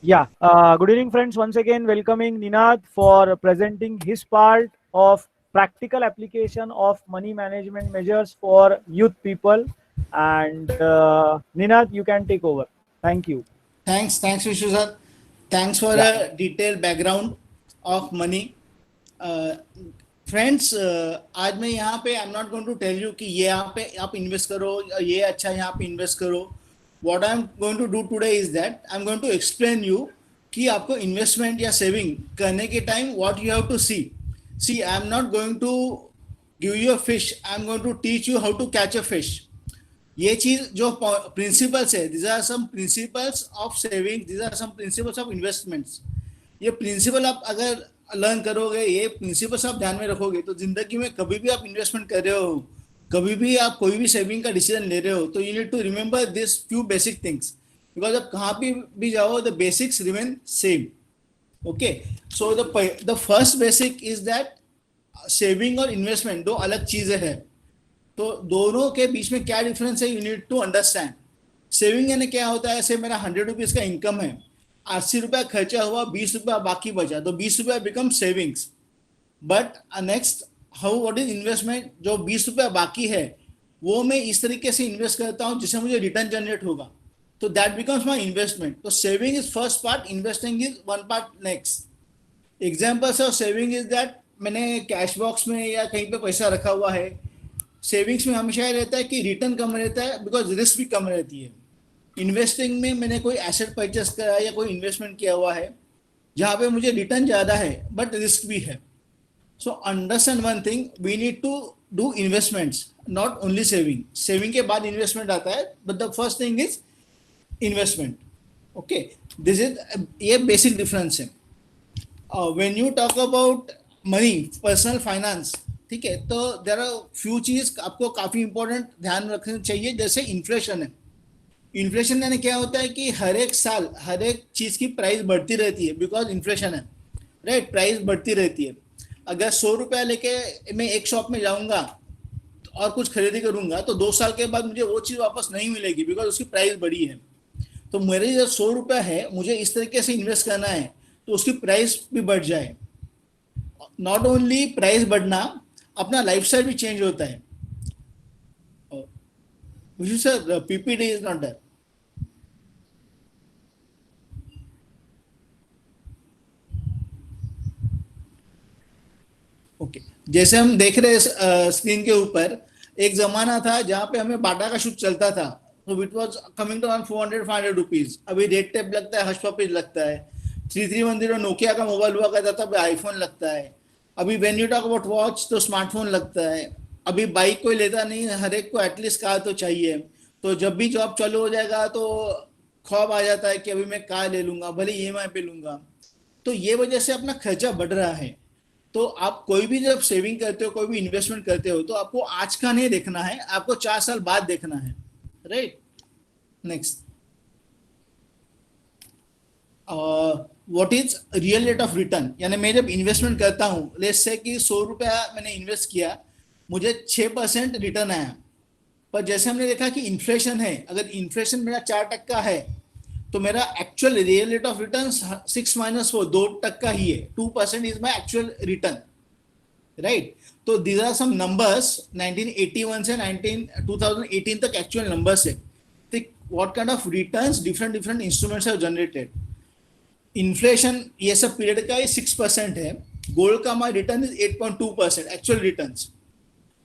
Yeah, good evening, friends. Once again, welcoming Ninad for presenting his part of practical application of money management measures for youth people. And Ninad, you can take over. Thank you. Thanks, Vishnu sir. Thanks for Yeah, a detailed background of money. Friends आज मैं यहाँ पे I am not going to tell you कि ये यहाँ पे आप invest करो, ये अच्छा यहाँ पे इन्वेस्ट करो. What I am going to do today is that I am going to explain you कि आपको इन्वेस्टमेंट या सेविंग करने के time what you have to see I am not going to give you a fish, I am going to teach you how to catch a fish. ये चीज जो principles है, this are some principles of saving, this are some principles of investments. ये principal आप अगर learn करोगे, ये principles आप ध्यान में रखोगे, तो जिंदगी में कभी भी आप इन्वेस्टमेंट कर रहे हो, कभी भी आप कोई भी सेविंग का डिसीजन ले रहे हो, तो you need to remember this few basic things, because आप कहाँ भी जाओ the basics remain same. Okay, so the first basic is that saving और इन्वेस्टमेंट दो अलग चीजें हैं. तो दोनों के बीच में क्या डिफरेंस है, you need to understand. Saving यानी क्या होता है, ऐसे मेरा 100 रुपीज का इनकम है, 80 रुपया खर्चा हुआ, 20 रुपया बाकी बचा, तो 20 रुपया become savings. But next how what is investment, जो 20 रुपया बाकी है वो मैं इस तरीके से इन्वेस्ट करता हूँ जिससे मुझे रिटर्न जनरेट होगा, तो दैट बिकम्स माई इन्वेस्टमेंट. तो saving is first part, investing is one part next. Examples of saving is that मैंने कैश बॉक्स में या कहीं पे पैसा रखा हुआ है. सेविंग्स में हमेशा ये रहता है कि रिटर्न कम रहता है बिकॉज रिस्क भी कम रहती है. इन्वेस्टिंग में मैंने कोई एसेट परचेस करा या कोई इन्वेस्टमेंट किया हुआ है जहाँ पे मुझे रिटर्न ज़्यादा है बट रिस्क भी है. So understand one thing, we need to do investments, not only saving. Saving के बाद इन्वेस्टमेंट आता है, but the first thing is investment. Okay, this is ये बेसिक डिफरेंस है. When you talk about money, personal finance, ठीक है, तो there are few चीज आपको काफी इंपॉर्टेंट ध्यान रखनी चाहिए. जैसे इन्फ्लेशन है. इन्फ्लेशन यानी क्या होता है कि हर एक साल हर एक चीज की प्राइस बढ़ती रहती है, बिकॉज इन्फ्लेशन है, राइट. प्राइस बढ़ती रहती है. अगर 100 रुपया लेके मैं एक शॉप में जाऊंगा और कुछ खरीदी करूंगा, तो 2 साल के बाद मुझे वो चीज वापस नहीं मिलेगी बिकॉज उसकी प्राइस बढ़ी है. तो मेरे जो 100 रुपया है, मुझे इस तरीके से इन्वेस्ट करना है तो उसकी प्राइस भी बढ़ जाए. नॉट ओनली प्राइस बढ़ना, अपना लाइफस्टाइल भी चेंज होता है. Sir PPT is not that. Okay, जैसे हम देख रहे हैं स्क्रीन के ऊपर, एक जमाना था जहां पे हमें बाटा का शूट चलता था, तो it was coming to 400-500 rupees. अभी रेड टेप लगता है, हश पपीज लगता है, 3310 नोकिया का मोबाइल हुआ करता था, अभी आईफोन लगता है. अभी when you talk about watch तो स्मार्टफोन लगता है. अभी बाइक कोई लेता नहीं, हर एक को एटलीस्ट कार तो चाहिए. तो जब भी जॉब चालू हो जाएगा तो ख्वाब आ जाता है कि अभी मैं कार ले लूंगा, भले ईएमआई पे लूंगा. तो ये वजह से अपना खर्चा बढ़ रहा है. तो आप कोई भी जब सेविंग करते हो, कोई भी इन्वेस्टमेंट करते हो, तो आपको आज का नहीं देखना है, आपको 4 साल बाद देखना है, right. Next, what is real rate of return, यानी मैं जब इन्वेस्टमेंट करता हूँ, लेट्स से कि 100 रुपया मैंने इन्वेस्ट किया, मुझे 6% रिटर्न आया. पर जैसे हमने देखा कि इन्फ्लेशन है, अगर इन्फ्लेशन मेरा 4% है, तो मेरा actual real rate of return 6 - 4 2% ही है. 2% is my actual return, right. तो दीज आर सम नंबर्स 1981 से 2018 तक एक्चुअल नंबर्स है. What kind of returns different instruments have generated. Inflation ये सब पीरियड का 6% है. गोल्ड का my return is 8.2% actual returns.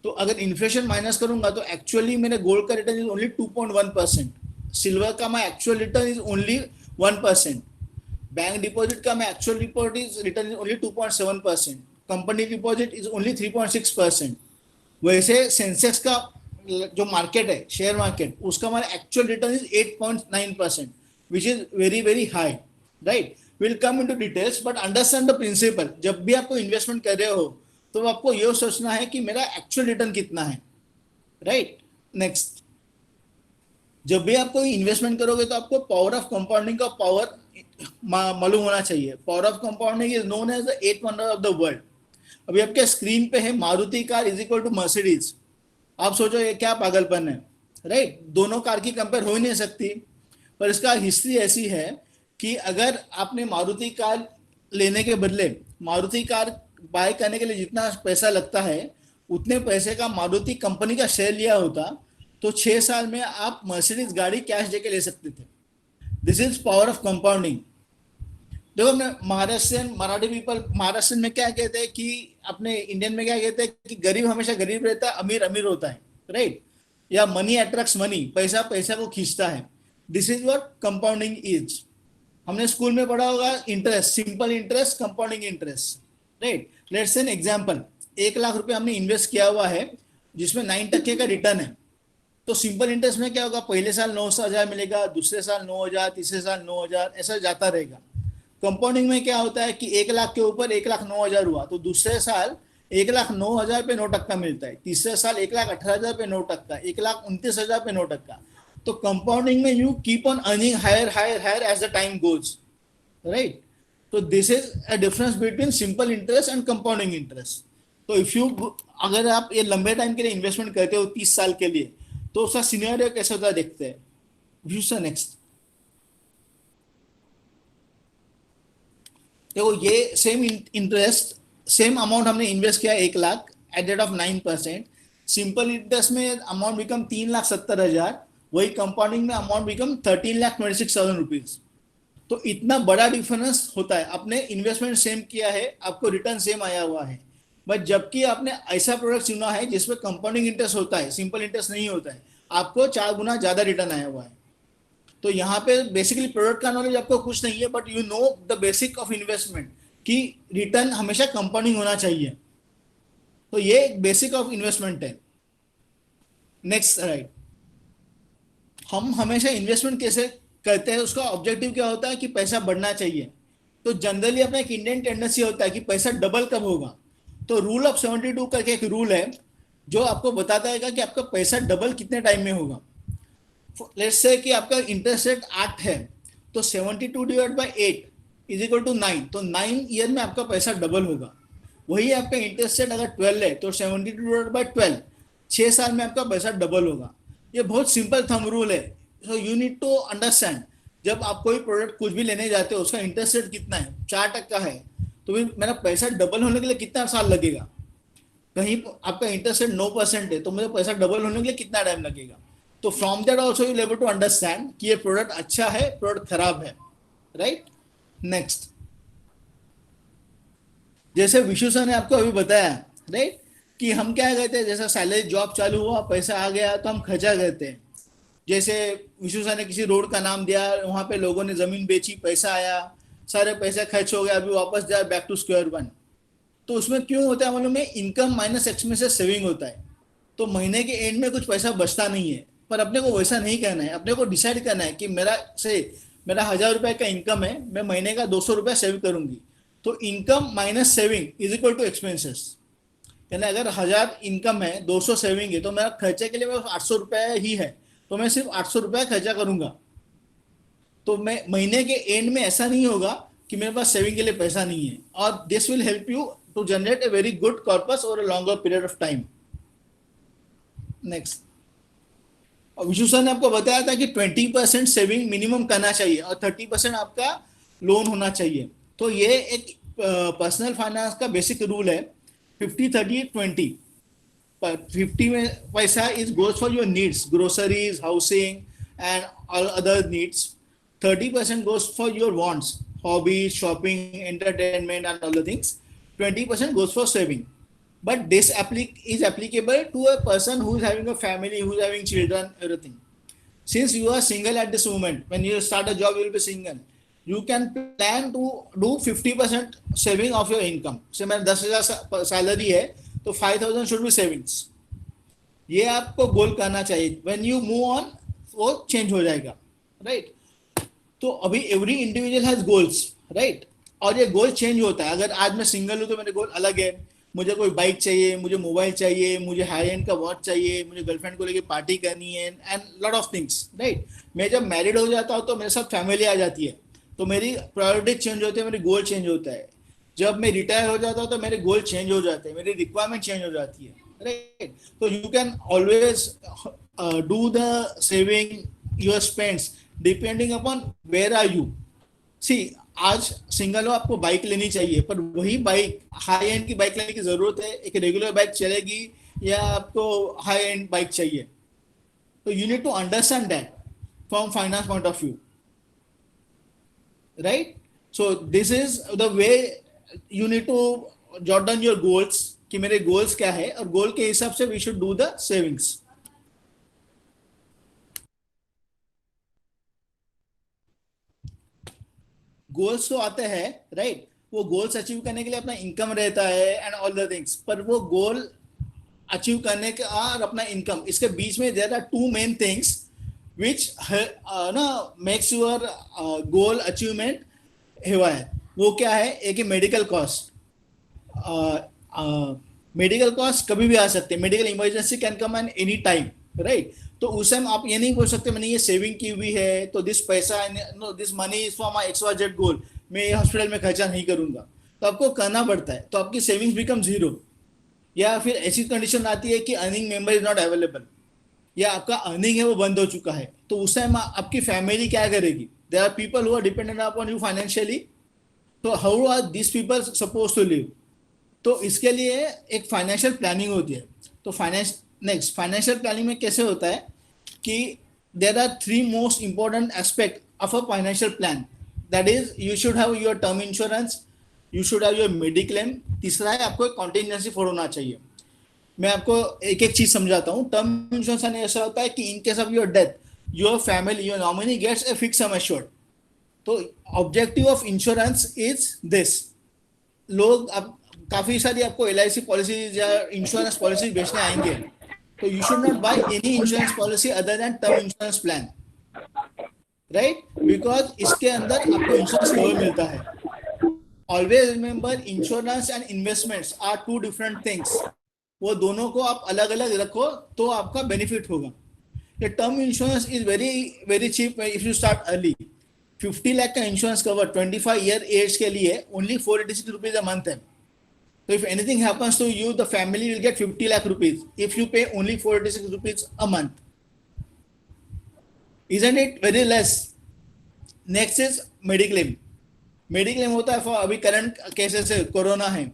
तो अगर इन्फ्लेशन माइनस करूंगा तो एक्चुअली मेरे गोल्ड का रिटर्न इज ओनली 2.1%. सिल्वर का my actual return is only 1%. Bank deposit का my actual return is only 2.7%. Company deposit is only 3.6%. वैसे सेंसेक्स का जो मार्केट है, शेयर मार्केट, उसका हमारा actual return is 8.9%, which is very very high, right. Will come into details, but understand the principle. जब भी आपको इन्वेस्टमेंट कर रहे हो तो आपको यह सोचना है कि मेरा एक्चुअल रिटर्न कितना है, राइट. नेक्स्ट, जब भी आप कोई इन्वेस्टमेंट करोगे तो आपको पावर ऑफ कंपाउंडिंग का पावर मालूम होना चाहिए. Power of compounding is known as the 8th wonder of the world. अभी आपके स्क्रीन पे है Maruti car is equal to Mercedes. आप सोचो ये क्या पागलपन है, राइट. दोनों कार की कंपेयर हो ही नहीं सकती. पर इसका हिस्ट्री ऐसी है कि अगर आपने मारुति कार लेने के बदले मारुति कार बाय करने के लिए जितना पैसा लगता है उतने पैसे का मारुति कंपनी का शेयर लिया होता तो 6 साल में आप मर्सिडीज गाड़ी कैश देके ले सकते थे. This is power of compounding. देखो अपने महाराष्ट्रियन मराठी पीपल महाराष्ट्र में क्या कहते हैं कि अपने इंडियन में क्या कहते हैं कि गरीब हमेशा गरीब रहता है, अमीर अमीर होता है, राइट? या मनी अट्रैक्ट्स मनी, पैसा पैसा को खींचता है. This is what compounding is. हमने स्कूल में पढ़ा होगा interest, simple interest, compounding interest, right? Let's say an example, 1 lakh रुपए हमने इन्वेस्ट किया हुआ है जिसमें 9% का रिटर्न है. तो सिंपल इंटरेस्ट में क्या होगा, पहले साल 9,000 मिलेगा, दूसरे साल 9,000, तीसरे साल 9,000, ऐसा जाता रहेगा. कंपाउंडिंग में क्या होता है कि 1 लाख के ऊपर 1,09,000 हुआ तो दूसरे साल 1,09,000 पे 9% मिलता है, तीसरे साल 1,18,000 पे 9%, 1,29,000 पे 9%. तो कंपाउंडिंग में you keep on earning higher higher higher as the time goes, right? तो this is a difference between simple interest and compounding interest. तो इफ यू अगर आप ये लंबे टाइम के लिए इन्वेस्टमेंट करते हो 30 साल के लिए तो उसका सिनेरियो कैसे होता है देखते हैं. नेक्स्ट देखो, ये सेम इंटरेस्ट सेम अमाउंट हमने इन्वेस्ट किया 1 lakh at rate of 9%. Simple interest में अमाउंट बिकम 3,70,000, वही कंपाउंडिंग में अमाउंट बिकम 13,26,000 रुपीज. तो इतना बड़ा डिफरेंस होता है. आपने इन्वेस्टमेंट सेम किया है, आपको रिटर्न सेम आया हुआ है, बट जबकि आपने ऐसा प्रोडक्ट चुना है जिसमें कंपाउंडिंग इंटरेस्ट होता है, सिंपल इंटरेस्ट नहीं होता है, आपको 4 गुना ज्यादा रिटर्न आया हुआ है. तो यहाँ पे बेसिकली प्रोडक्ट का नॉलेज आपको कुछ नहीं है, but you know the basic of investment कि रिटर्न हमेशा कंपाउंडिंग होना चाहिए. तो ये बेसिक ऑफ इन्वेस्टमेंट है. Next, right? हम हमेशा इन्वेस्टमेंट कैसे करते हैं, उसका ऑब्जेक्टिव क्या होता है कि पैसा बढ़ना चाहिए. तो जनरली अपना एक इंडियन टेंडेंसी होता है कि पैसा डबल कब होगा. तो रूल ऑफ 72 करके एक रूल है जो आपको बताता है कि आपका पैसा डबल कितने टाइम में होगा. लेट्स से कि आपका इंटरेस्ट रेट 8 है तो 72 divide by 8 is equal to 9. तो 9 ईयर में आपका पैसा डबल होगा. वही आपका इंटरेस्ट रेट अगर 12 है तो 72 डिवाइड बाय 12, 6 साल में आपका पैसा डबल होगा. ये बहुत सिंपल थंब रूल है. So you need to understand. जब आप कोई प्रोडक्ट कुछ भी लेने जाते हो उसका इंटरेस्ट रेट कितना है, 4% है, तो मेरा पैसा डबल होने के लिए कितना साल लगेगा. कहीं आपका इंटरेस्ट रेट 9% है तो मेरा पैसा डबल होने के लिए कितना टाइम लगेगा. तो from that also you able to understand कि ये प्रोडक्ट अच्छा है, प्रोडक्ट खराब है, राइट? नेक्स्ट, जैसे विशु सर ने आपको अभी बताया, राइट, कि हम क्या कहते हैं, जैसा सैलरी जॉब चालू हुआ, पैसा आ गया तो हम खर्चा करते हैं. जैसे विशु सर ने किसी रोड का नाम दिया, वहां पे लोगों ने जमीन बेची, पैसा आया, सारे पैसा खर्च हो गया, अभी वापस जाए बैक टू स्क्वायर वन. तो उसमें क्यों होता है मालूम है, इनकम माइनस एक्सपेंसेस सेविंग होता है. तो महीने के एंड में कुछ पैसा बचता नहीं है. पर अपने को वैसा नहीं करना है. अपने को डिसाइड करना है कि मेरा 1,000 रुपए का इनकम है, मैं महीने का 200 रुपया सेव करूंगी. तो income minus saving is equal to expenses. यानी अगर 1,000 इनकम है, 200 सेविंग है, तो मेरा खर्चे के लिए मेरा 800 रुपया ही है, तो मैं सिर्फ 800 रुपया खर्चा करूंगा. तो मैं महीने के एंड में ऐसा नहीं होगा कि मेरे पास सेविंग के लिए पैसा नहीं है. और this will help you to generate a very good corpus over a longer period of time. Next, Vishu sir ने आपको बताया था कि 20% सेविंग मिनिमम करना चाहिए और 30% आपका लोन होना चाहिए. तो ये एक पर्सनल फाइनेंस का बेसिक रूल है, 50-30-20. 50 में पैसा is goes for your needs, groceries, housing and all other needs. 30% goes for your wants, hobbies, shopping, entertainment and all the things. 20% goes for saving. But this is applicable to a person who is having a family, who is having children, everything. Since you are single at this moment, when you start a job, you will be single. You can plan to do 50% saving of your income. So मेरा 10,000 salary है तो 5,000 should be savings. ये आपको गोल करना चाहिए. When you move on, वो change हो जाएगा, राइट? तो अभी every individual has goals, right? और ये गोल चेंज होता है. अगर आज मैं सिंगल हूँ तो मेरे गोल अलग है. मुझे कोई बाइक चाहिए, मुझे मोबाइल चाहिए, मुझे हाई एंड का वॉच चाहिए, मुझे गर्लफ्रेंड को लेके पार्टी करनी है and lot of things, right? मैं जब मैरिड हो जाता हूँ तो मेरे साथ फैमिली आ जाती है, तो मेरी प्रायोरिटी चेंज होती है, मेरी गोल चेंज होता है. जब मैं रिटायर हो जाता हूँ तो मेरे गोल चेंज हो जाते हैं, मेरी रिक्वायरमेंट चेंज हो जाती है, राइट? तो you can always do the saving your spends depending upon where are you. सी आज सिंगल हो आपको बाइक लेनी चाहिए, पर वही बाइक हाई एंड की बाइक लेने की जरूरत है, एक रेगुलर बाइक चलेगी या आपको हाई एंड बाइक चाहिए? तो you need to understand that from finance point of view, right? So this is the way you need to jot down your goals कि मेरे गोल्स क्या है, और गोल के हिसाब से we should do the savings. Goals तो आते हैं, राइट? वो गोल्स अचीव करने के लिए अपना इनकम रहता है एंड ऑल द थिंग्स, पर वो गोल अचीव करने का और अपना इनकम, इसके बीच में there are two main things which ना मेक्स योर गोल अचीवमेंट हुआ है. वो क्या है? एक है मेडिकल कॉस्ट. मेडिकल कॉस्ट कभी भी आ सकते हैं, medical emergency can come at any time, right? तो उस टाइम आप ये नहीं बोल सकते मैंने ये सेविंग की हुई है तो दिस पैसा, no, this money is for my XYZ goal, मैं ये हॉस्पिटल में खर्चा नहीं करूंगा. तो आपको करना पड़ता है, तो आपकी सेविंग्स बिकम जीरो. या फिर ऐसी कंडीशन आती है कि earning member is not available, या आपका अर्निंग है वो बंद हो चुका है, तो उस टाइम आपकी फैमिली क्या करेगी? There are people who are dependent upon you financially, तो how are this people suppose to live? तो इसके लिए एक फाइनेंशियल प्लानिंग होती है. तो फाइनेंशियल प्लानिंग में कैसे होता है कि there are three most important aspect of a financial plan. That is you should have your term insurance, you should have your mediclaim, तीसरा है आपको एक कॉन्टिजेंसी फंड होना चाहिए. मैं आपको एक एक चीज समझाता हूँ. टर्म इंश्योरेंस में ऐसा होता है कि in case of your death your family, your nominee gets a fix sum assured. तो objective of insurance is this. लोग अब काफी सारी आपको LIC पॉलिसीज या इंश्योरेंस पॉलिसी बेचने आएंगे, तो you should not buy any insurance policy other than term insurance plan, right? Because इसके अंदर आपको इंश्योरेंस कवर मिलता है. Always remember, insurance and investments are two different things. वो दोनों को आप अलग अलग रखो तो आपका बेनिफिट होगा. The term insurance is very cheap if you start early. 50 lakh का इंश्योरेंस कवर 25 ईयर एज के लिए ओनली 486 रुपीज अ मंथ है. So if anything happens to you, the family will get 50 lakh rupees if you pay only 486 rupees a month. Isn't it very less? Next is mediclaim. Mediclaim होता है for अभी current cases है, corona है,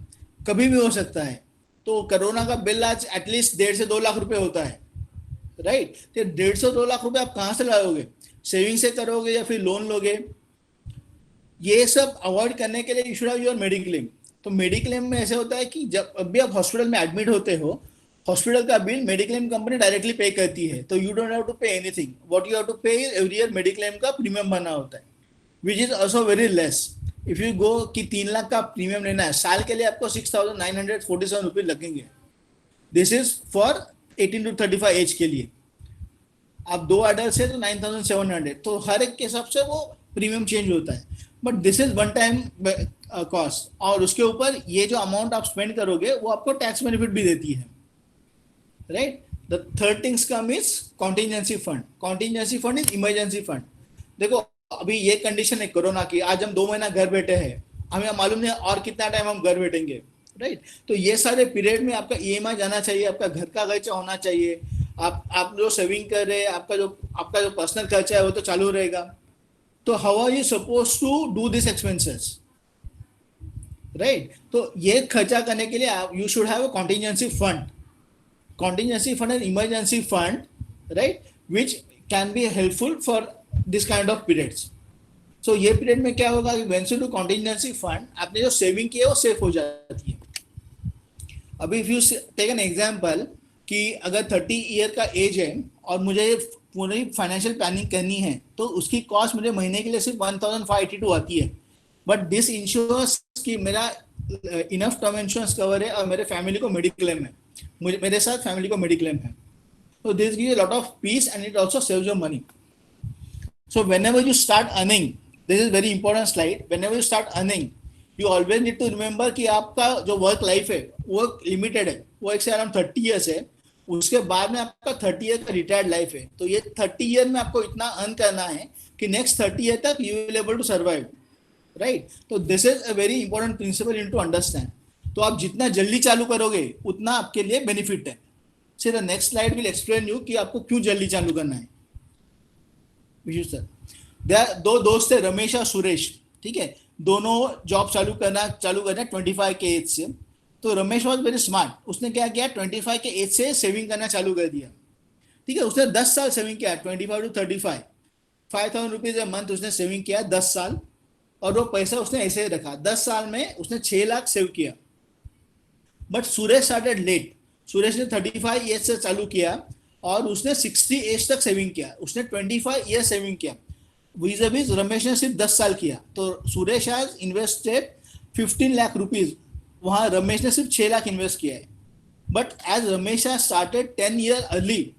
कभी भी हो सकता है. तो कोरोना का बिल आज एटलीस्ट 1.5 से 2 लाख रुपए होता है, राइट? तो 1.5 से 2 लाख रुपए आप कहाँ से लाओगे? सेविंग से करोगे या फिर लोन लोगे? ये सब अवॉइड करने के लिए you should have your mediclaim. तो मेडिक्लेम में ऐसे होता है कि जब भी आप हॉस्पिटल में एडमिट होते हो, हॉस्पिटल का bill mediclaim company directly pay करती है, तो you don't have to pay anything. What you have to pay every year mediclaim का प्रीमियम भरना होता है, which is also very less. If you go कि 3 लाख का प्रीमियम लेना है साल के लिए, आपको 6,947 रुपीज लगेंगे. This is for 18 to 35 age के लिए. आप 2 अडल्ट है तो 9,700. तो हर एक के हिसाब से वो प्रीमियम चेंज होता है, but this is one time cost. और उसके ऊपर ये जो अमाउंट आप स्पेंड करोगे वो आपको टैक्स बेनिफिट भी देती है, right? The third things come is contingency fund. Contingency fund is emergency fund. देखो अभी ये कंडीशन है कोरोना की, आज हम 2 महीना घर बैठे हैं, हमें मालूम नहीं और कितना टाइम हम घर बैठेंगे, राइट? तो ये सारे पीरियड में आपका EMI जाना चाहिए, आपका घर का खर्चा होना चाहिए, आप जो सेविंग कर रहे हैं, आपका जो पर्सनल खर्चा है वो तो चालू रहेगा. तो how are you suppose to do this expenses, right? तो ये खर्चा करने के लिए you should have a contingency fund. Contingency fund and emergency fund, right, which can be helpful for this kind of periods. So ये period में क्या होगा कि when you do contingency fund, आपने जो सेविंग की है वो सेफ हो जाती है. अभी if you take an example कि अगर 30 ईयर का एज है और मुझे पूरी फाइनेंशियल प्लानिंग करनी है, तो उसकी कॉस्ट मुझे महीने के लिए सिर्फ 1,582 आती है. बट दिस इंश्योर्स कि मेरा इनफ टर्म इंश्योरेंस कवर है और मेरे फैमिली को मेडिक्लेम है, मेरे साथ फैमिली को मेडिक्लेम है. तो this gives a lot of peace and it also saves your money. So whenever you start earning, this is very important slide, whenever you start earning, you always need to remember कि आपका जो work life है वो limited है, वो एक से around 30 years है. उसके बाद में आपका 30 ईयर का रिटायर्ड लाइफ है. तो ये 30 ईयर में आपको इतना अर्न करना है कि नेक्स्ट 30 ईयर तक you will able to survive, right? तो this is a very important principle in to understand. तो आप जितना जल्दी चालू करोगे उतना आपके लिए बेनिफिट है. So the next slide will explain you कि आपको क्यों जल्दी चालू करना है. सर, दो दोस्त थे, रमेश और सुरेश. ठीक है, दोनों जॉब चालू करना 25 के एज से। तो रमेश वॉज वेरी स्मार्ट, उसने क्या किया, 25 के एज से सेविंग करना चालू कर दिया। ठीक है, उसने 10 साल सेविंग किया, 25 to 35, 5,000 रुपीज ए मंथ उसने सेविंग किया 10 साल, और वो पैसा उसने ऐसे ही रखा। 10 साल में उसने 6 लाख सेव किया। But Suresh started late, Suresh ने 35 ईयर्स से चालू किया और उसने 60 एज तक सेविंग किया, उसने 25 ईयर सेविंग किया। वीज़ रमेश ने सिर्फ 10 साल किया। तो Suresh has invested 15 lakh rupees, वहां रमेश ने सिर्फ 6 लाख इन्वेस्ट किया है। But as Ramesh has started 10 year early,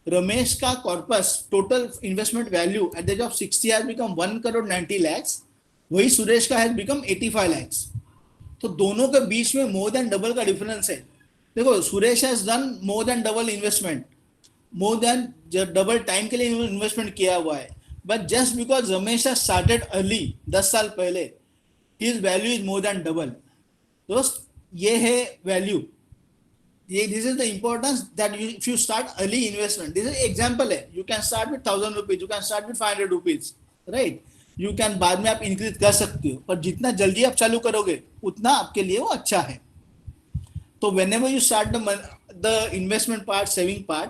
Ramesh का corpus total investment value at the age of 60 has become 1 crore 90 lakhs, वही सुरेश का हैज बिकम 85 lakhs। तो दोनों के बीच में मोर देन डबल का डिफरेंस है। देखो, Suresh has done more than double investment, more than double time के लिए इन्वेस्टमेंट किया हुआ है। But just because Ramesh has started early 10 साल पहले, his value is more than double. दोस्त, ये है वैल्यू, ये this is the importance that if you start early investment, this is example है। You can start with 1,000 rupees, you can start with 500 rupees, right. You can बाद में आप increase कर सकते हो, पर जितना जल्दी आप चालू करोगे उतना आपके लिए वो अच्छा है। तो whenever you start the investment part, saving part,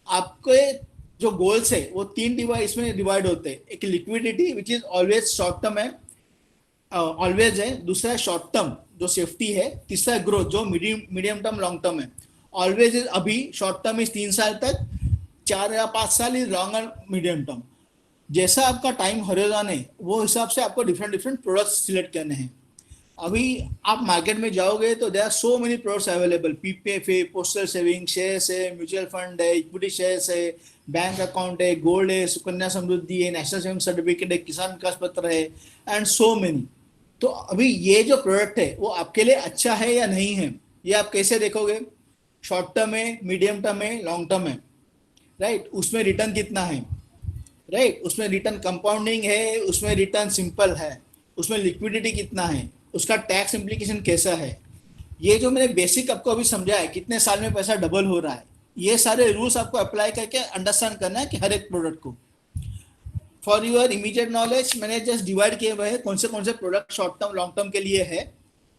आपके जो गोल्स है वो 3 इसमें डिवाइड होते हैं। एक liquidity which is always short term है, ऑलवेज है। दूसरा शॉर्ट टर्म जो सेफ्टी है। तीसरा ग्रोथ जो मीडियम टर्म लॉन्ग टर्म है। ऑलवेज इज अभी शॉर्ट टर्म इज 3 साल तक, 4 या 5 साल is long and medium term. जैसा आपका टाइम हॉरिजॉन है वो हिसाब से आपको डिफरेंट प्रोडक्ट्स सिलेक्ट करने हैं। अभी आप मार्केट में जाओगे तो there are so many products available, PPF है, पोस्टल सेविंग, शेयर्स है, म्यूचुअल फंड है, इक्विटी शेयर्स है, बैंक अकाउंट है, गोल्ड है, सुकन्या समृद्धि है, नेशनल सेविंग सर्टिफिकेट है, किसान विकास पत्र है, एंड सो मेनी। तो अभी ये जो प्रोडक्ट है वो आपके लिए अच्छा है या नहीं है, ये आप कैसे देखोगे? शॉर्ट टर्म है, मीडियम टर्म है, लॉन्ग टर्म है, राइट। उसमें रिटर्न कितना है, राइट। उसमें रिटर्न कंपाउंडिंग है, उसमें रिटर्न सिंपल है, उसमें लिक्विडिटी कितना है, उसका टैक्स इम्प्लीकेशन कैसा है। ये जो मैंने बेसिक आपको अभी समझा है, कितने साल में पैसा डबल हो रहा है, ये सारे रूल्स आपको अप्लाई करके अंडरस्टैंड करना है कि हर एक प्रोडक्ट को। फॉर योर इमीडिएट नॉलेज मैंने जस्ट डिवाइड किए हुए हैं कौन से product short term long term के लिए है,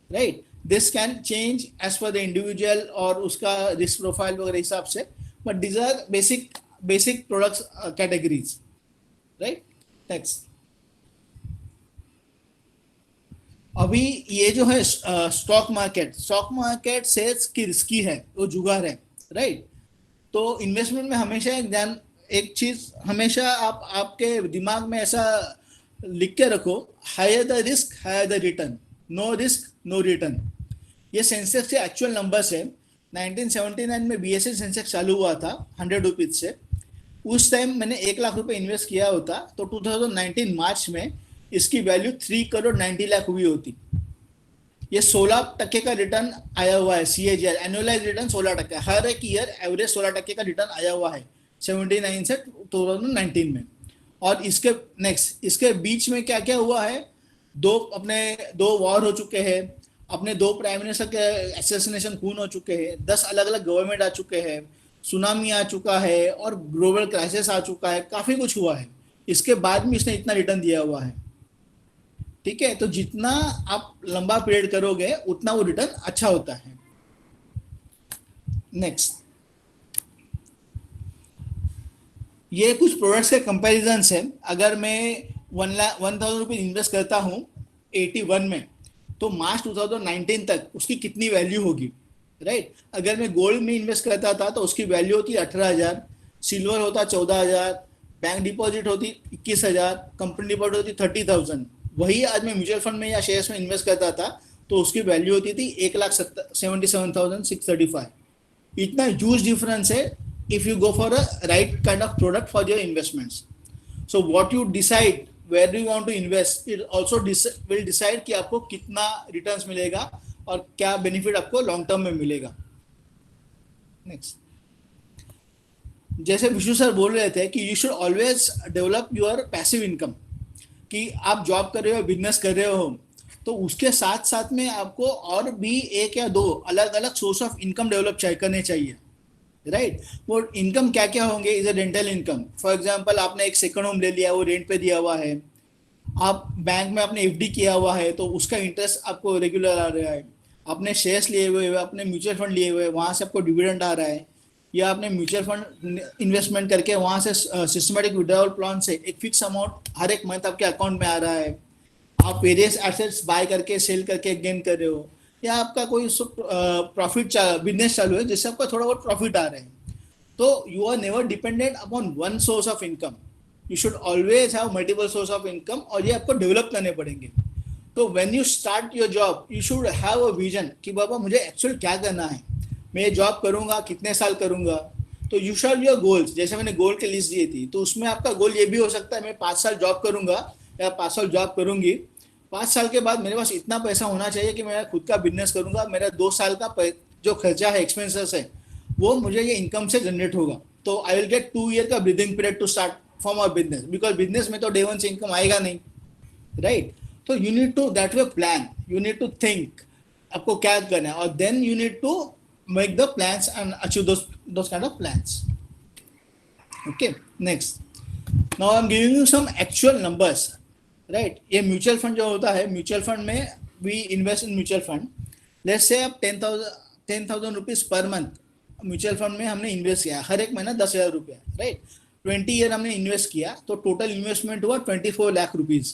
right. This can change as per the individual और उसका रिस्क प्रोफाइल वगैरह हिसाब से, but this are basic products categories, right. Next, अभी ये जो है स्टॉक मार्केट सेल्स की रिस्की है, वो जुगार है, राइट। तो इन्वेस्टमेंट में हमेशा एक चीज हमेशा आप आपके दिमाग में ऐसा लिख के रखो, higher the risk higher the return, no risk no return. ये सेंसेक्स के एक्चुअल नंबर्स है। 1979 में बीएसई सेंसेक्स चालू हुआ था 100 रुपीज से। उस टाइम मैंने 1 लाख रुपए इन्वेस्ट किया होता तो 2019 मार्च में इसकी वैल्यू 3 करोड़ 90 लाख हुई होती। ये 16% का रिटर्न आया हुआ है, CAGR एनुअलाइज रिटर्न 16%, हर एक ईयर एवरेज 16% का रिटर्न आया हुआ है 79 से 2019 में। और इसके बीच में क्या क्या हुआ है, दो वॉर हो चुके हैं, अपने 2 प्राइम मिनिस्टर के असैसिनेशन खून हो चुके हैं, 10 अलग अलग गवर्नमेंट आ चुके हैं, सुनामी आ चुका है और ग्लोबल क्राइसिस आ चुका है, काफी कुछ हुआ है। इसके बाद में इसने इतना रिटर्न दिया हुआ है, ठीक है। तो जितना आप लंबा पीरियड करोगे उतना वो रिटर्न अच्छा होता है। नेक्स्ट, ये कुछ प्रोडक्ट्स के कंपैरिजंस है। अगर मैं 1,000 रुपीज इन्वेस्ट करता हूँ 81 में, तो मार्च 2019 तक उसकी कितनी वैल्यू होगी, राइट। अगर मैं गोल्ड में इन्वेस्ट करता था तो उसकी वैल्यू होती 18,000, सिल्वर होता 14,000, बैंक डिपॉजिट होती 21,000, कंपनी डिपॉजिट होती 30,000। वही आज मैं म्यूचुअल फंड में या शेयर्स में इन्वेस्ट करता था तो उसकी वैल्यू होती थी 1,77,635। इतना ह्यूज डिफरेंस है if you go for a right kind of product for your investments. So what you decide where do you want to invest, it also will decide कि आपको कितना returns मिलेगा और क्या benefit आपको long term में मिलेगा। Next, जैसे विष्णु सर बोल रहे थे कि you should always develop your passive income, कि आप जॉब कर रहे हो, बिजनेस कर रहे हो, तो उसके साथ साथ में आपको और भी 1 या 2 अलग अलग सोर्स ऑफ इनकम डेवलप करने चाहिए, राइट। वो इनकम क्या क्या होंगे? Is a rental income. For example आपने एक सेकंड होम ले लिया, वो रेंट पे दिया हुआ है। आप बैंक में आपने एफडी किया हुआ है तो उसका इंटरेस्ट आपको रेगुलर आ रहा है, आपने शेयर्स लिए हुए, आपने म्यूचुअल फंड लिए हुए, वहां से आपको डिविडेंड आ रहा है, या आपने म्यूचुअल फंड इन्वेस्टमेंट करके वहां से सिस्टमेटिक विड्रॉल प्लान से एक फिक्स अमाउंट हर एक मंथ आपके अकाउंट में आ रहा है, आप वेरियस एसेट्स बाय करके सेल करके गेन कर रहे हो, या आपका कोई प्रॉफिट बिजनेस चालू है जिससे आपका थोड़ा बहुत प्रॉफिट आ रहा है, तो you are never dependent upon one source of income, you should always have multiple source of income, और ये आपको डेवलप करने पड़ेंगे। तो when you start your job you should have a vision कि बाबा मुझे एक्चुअल क्या करना है, मैं ये जॉब करूंगा कितने साल करूंगा, तो यू शुड योर गोल्स, जैसे मैंने गोल की लिस्ट दी थी, तो उसमें आपका गोल ये भी हो सकता है मैं 5 साल जॉब करूंगा या 5 साल जॉब करूंगी, 5 साल के बाद मेरे पास इतना पैसा होना चाहिए कि मैं खुद का बिजनेस करूंगा, मेरा 2 साल का जो खर्चा है एक्सपेंसेस है वो मुझे ये इनकम से जनरेट होगा, तो आई विल गेट 2 ईयर का breathing period to start form a business, because business में तो डे वन से इनकम आएगा नहीं, राइट। तो you need to that way plan, you need to think आपको क्या करना है, और then you need to make the plans and achieve those kind of plans. Okay, next, now I am giving you some actual numbers, right. ये mutual fund जो होता है, mutual fund में we invest in mutual fund, let's say आप 10,000 rupees per month mutual fund में हमने invest किया, हर एक महीना 10,000 रुपया, राइट। 20 ईयर हमने इन्वेस्ट किया तो टोटल इन्वेस्टमेंट हुआ 24 लाख रुपीज।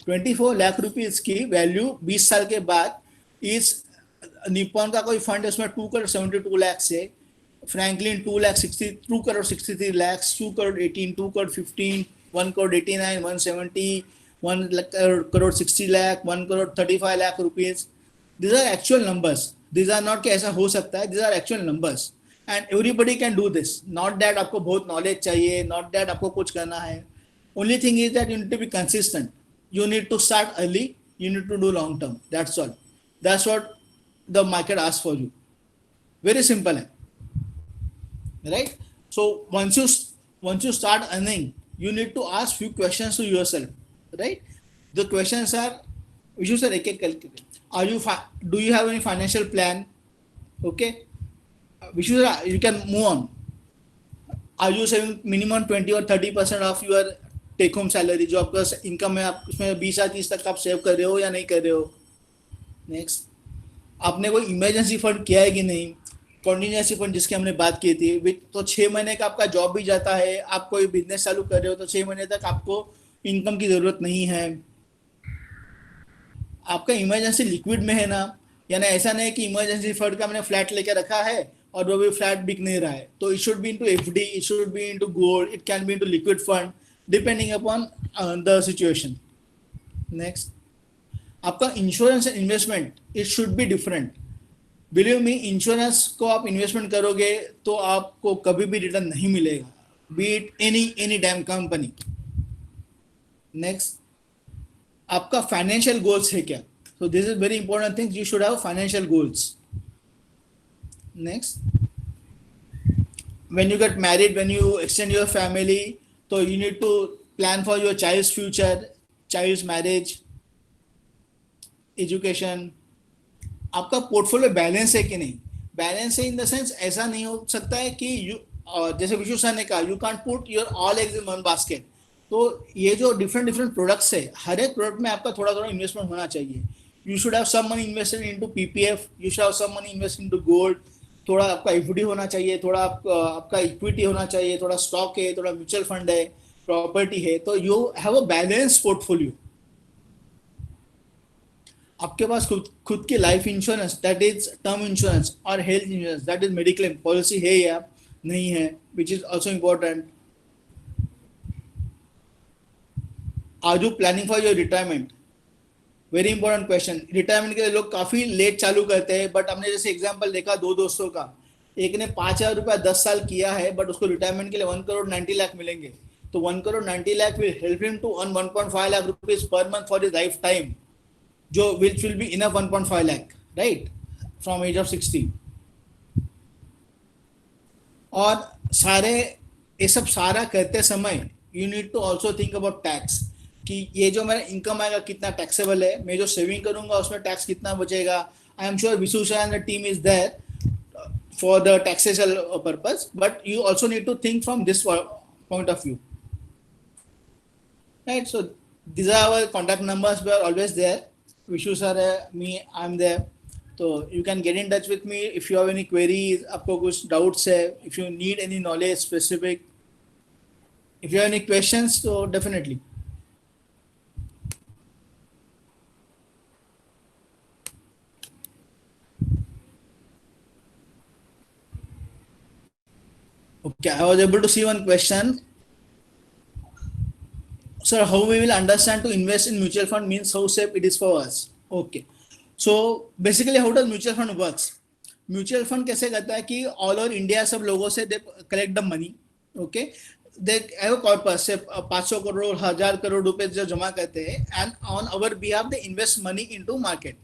24 लाख रुपीज की वैल्यू 20 साल के बाद इस निप्पॉन का कोई फंड है उसमें 2 करोड़ 72 लाख से, Franklin 2 crore 63 lakh, 2 crore 18, 2 crore 15, 1 crore 89, 170, 1 crore 60 lakh, 1 crore 35 lakh rupees. These are actual numbers. These are not कि ऐसा हो सकता है, these are actual numbers and everybody can do this. Not that आपको बहुत knowledge चाहिए, not that आपको कुछ करना है, only thing is that you need to be consistent, you need to start early, you need to do long term, that's all, that's what the market asks for you, very simple है, right? So once you start earning you need to ask few questions to yourself, right? The questions are, Vishu sir एक एक करके, are you do you have any financial plan? Okay, Vishu sir, you can move on. Are you saving minimum 20 or 30% of your take home salary, जो आपका income है आप उसमें 20 या 30 तक आप सेव कर रहे हो या नहीं कर रहे हो? नेक्स्ट, आपने कोई इमरजेंसी फंड किया है कि नहीं? कॉन्टिजेंसी फंड जिसकी हमने बात की थी, तो 6 महीने का आपका जॉब भी जाता है, आप कोई बिजनेस चालू कर रहे हो तो 6 महीने तक आपको इनकम की जरूरत नहीं है, आपका इमरजेंसी लिक्विड में है ना, यानी ऐसा नहीं कि इमरजेंसी फंड का मैंने फ्लैट लेके रखा है और वो भी फ्लैट बिक नहीं रहा है, तो it should be into FD, it should be into gold, it can be into liquid fund depending upon the situation. Next, आपका insurance and investment it should be different. Believe me, insurance को आप investment करोगे तो आपको कभी भी return नहीं मिलेगा, B it any damn company. Next, आपका फाइनेंशियल गोल्स है क्या? So this is very important thing, you should have financial goals. Next, when you get married, when you extend your family, so you need to plan for your child's future, child's marriage, education. आपका portfolio balance है कि नहीं? Balance है in the sense, ऐसा नहीं हो सकता है कि जैसे विशु सर ने कहा, you can't put your all eggs in one basket. तो ये जो डिफरेंट प्रोडक्ट्स है, हर एक प्रोडक्ट में आपका थोड़ा थोड़ा इन्वेस्टमेंट होना चाहिए। You should have some money invested into PPF, you should have some money invested into gold, थोड़ा आपका एफडी होना चाहिए, थोड़ा आपका इक्विटी होना चाहिए, थोड़ा स्टॉक है, थोड़ा म्यूचुअल फंड है, प्रॉपर्टी है, तो you have a balance portfolio. आपके पास खुद की life insurance, that is term insurance, और health insurance, that is mediclaim policy है या नहीं है, which is also important. Are you planning for your retirement? Very important question. Retirement के लिए लोग काफी लेट चालू करते हैं, बट हमने जैसे एग्जांपल देखा 2 दोस्तों का, एक ने 5,000 रुपया 10 साल किया है, बट उसको रिटायरमेंट के लिए 1 करोड़ 90 लाख मिलेंगे, तो 1 crore 90 lakh will help him to earn 1.5 lakh rupees per month for his lifetime, जो which will be enough 1.5 lakh, right, from age of 60। और ये सब सारा करते समय you need to also think about tax, कि ये जो मेरा इनकम आएगा कितना टैक्सेबल है, मैं जो सेविंग करूंगा उसमें टैक्स कितना बचेगा। I am sure Vishu sir and the team is there for the taxation purpose, but you also need to think from this point of view, right? So These are our contact numbers. We are always there. Vishu sir है, me, I'm there. So you can get in touch with me if you have any queries, आपको कुछ doubts है, if you need any knowledge specific, if you have any questions, so definitely. Okay, I was able to see one question. Sir, how we will understand to invest in mutual fund means how safe it is for us. Okay. So basically how does mutual fund works? Mutual fund कैसे करता है कि all over India सब लोगों से they collect the money. Okay. They have a corpus से 500 करोड़ 1000 करोड़ रुपए जो जमा करते हैं and on our behalf they invest money into market.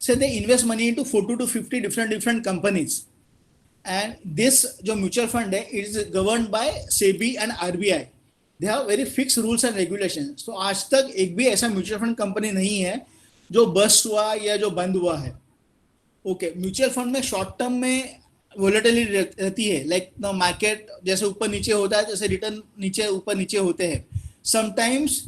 So they invest money into 40 to 50 different companies. And this जो mutual fund है it is governed by SEBI and RBI. They have very fixed rules and regulations. So आज तक एक भी ऐसा mutual fund company नहीं है जो बस्ट हुआ या जो बंद हुआ है. ओके, म्यूचुअल फंड में शॉर्ट टर्म में वोलेटिलिटी रहती है, लाइक द मार्केट जैसे ऊपर नीचे होता है, जैसे रिटर्न नीचे ऊपर नीचे होते हैं. समटाइम्स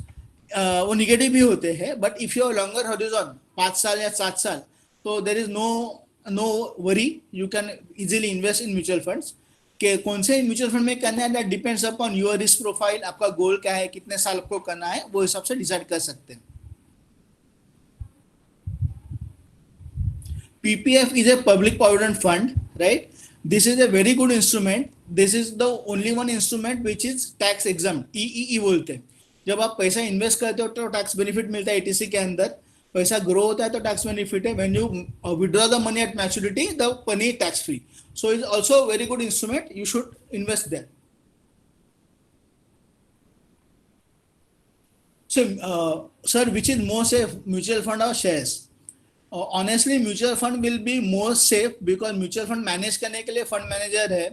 वो निगेटिव भी होते हैं, but if you are longer horizon 5 साल या 7 साल, तो there is no worry, you can easily invest in mutual funds. कि कौन से म्यूचुअल फंड में करना है that depends upon your risk profile, आपका गोल क्या है, कितने साल आपको करना है, वो हिसाब से डिसाइड कर सकते हैं. PPF is a public provident fund, right? This is a very good instrument. This is the only one instrument which is tax exempt. EEE बोलते हैं. जब आप पैसा इन्वेस्ट करते हो तो टैक्स बेनिफिट मिलता है ETC के अंदर. पैसा ग्रो होता है तो टैक्स बेनिफिट है. When you withdraw the money at maturity, the money tax free. So it's also a very good instrument. You should invest there. So, sir, which is more safe, mutual fund or shares? Honestly, mutual fund will be more safe because mutual fund manage करने के लिए fund manager है.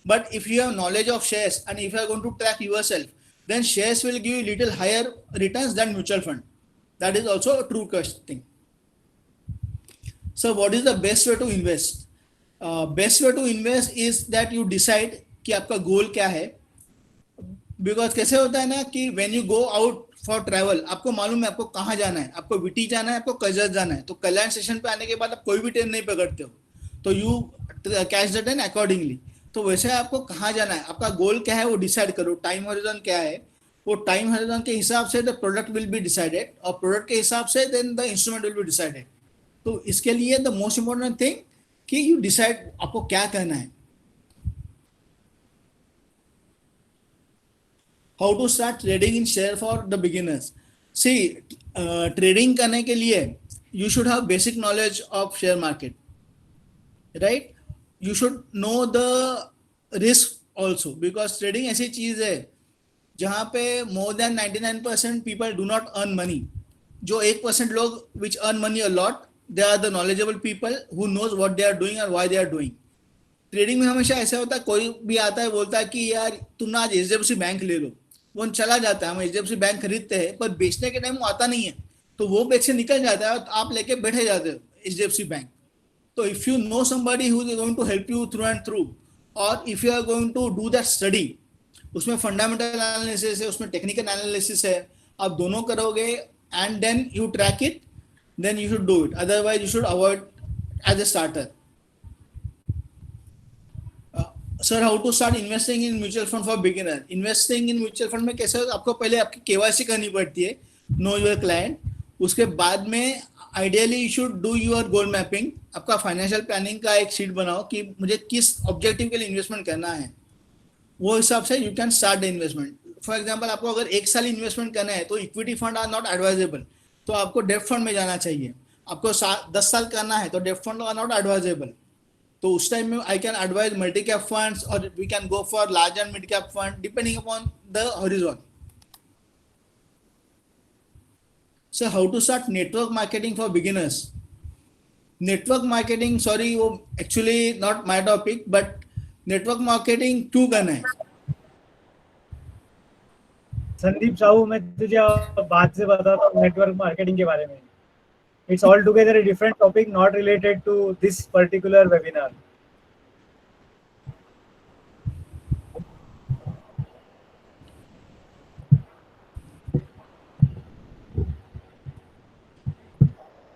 But if you have knowledge of shares and if you are going to track yourself, then shares will give you little higher returns than mutual fund. That is also a true thing. So, what is the best way to invest? Best way to invest is that you decide कि आपका goal क्या है. Because कैसे होता है ना कि when you go out for travel, आपको मालूम है आपको कहाँ जाना है, आपको विटी जाना है, आपको कर्जत जाना है, तो कल्याण स्टेशन पे आने के बाद आप कोई भी ट्रेन नहीं पकड़ते हो, तो you catch the train accordingly. तो वैसे आपको कहाँ जाना है, आपका गोल क्या है वो डिसाइड करो. टाइम हॉरिजॉन क्या है, वो टाइम हॉरिजॉन के हिसाब से the product will be decided, और प्रोडक्ट के हिसाब से then the instrument will be decided. तो इसके लिए द मोस्ट इंपॉर्टेंट थिंग कि यू डिसाइड आपको क्या करना है. How to start trading in share for the beginners? See, trading करने के लिए you should have basic knowledge of share market, right? You should know the risk also, because trading ऐसी चीज है जहाँ पे more than 99% people do not earn money. जो 1% लोग which earn money a lot, they are the knowledgeable people who knows what they are doing and why they are doing. Trading में हमेशा ऐसा होता है, कोई भी आता है बोलता है कि यार तुम ना आज HDFC बैंक ले लो, वो चला जाता है, हम HDFC बैंक खरीदते हैं, पर बेचने के टाइम वो आता नहीं है, तो वो बेच से निकल जाता है और आप लेके बैठे जाते हो HDFC बैंक. तो if you know somebody who is going to help you through and through, और if you are going to do that study, उसमें फंडामेंटल एनालिसिस है, उसमें टेक्निकल एनालिसिस है, आप दोनों करोगे and then you track it, then you should do it. Otherwise you should avoid as a starter. Sir, how to start investing in mutual fund for beginner? Investing in mutual fund में कैसे, आपको पहले आपकी KYC करनी पड़ती है, know your client. उसके बाद में ideally you should do your goal mapping. आपका फाइनेंशियल प्लानिंग का एक शीट बनाओ कि मुझे किस ऑब्जेक्टिव के लिए इन्वेस्टमेंट करना है, वो हिसाब से you can start the investment. For example, आपको अगर 1 साल इन्वेस्टमेंट करना है तो equity fund are not advisable, तो आपको डेब्ट फंड में जाना चाहिए. आपको 10 साल करना है तो डेब्ट फंड आर नॉट एडवाइजेबल, तो उस टाइम में I can advise multi cap funds, और we can go for large and mid cap fund depending upon the horizon. So how to start network marketing for beginners? Network marketing, sorry वो actually not my topic, but network marketing क्यों करना है? संदीप साहू, मैं तुझे बात से बताता हूँ नेटवर्क मार्केटिंग के बारे में. It's altogether a different topic, not related to this particular webinar.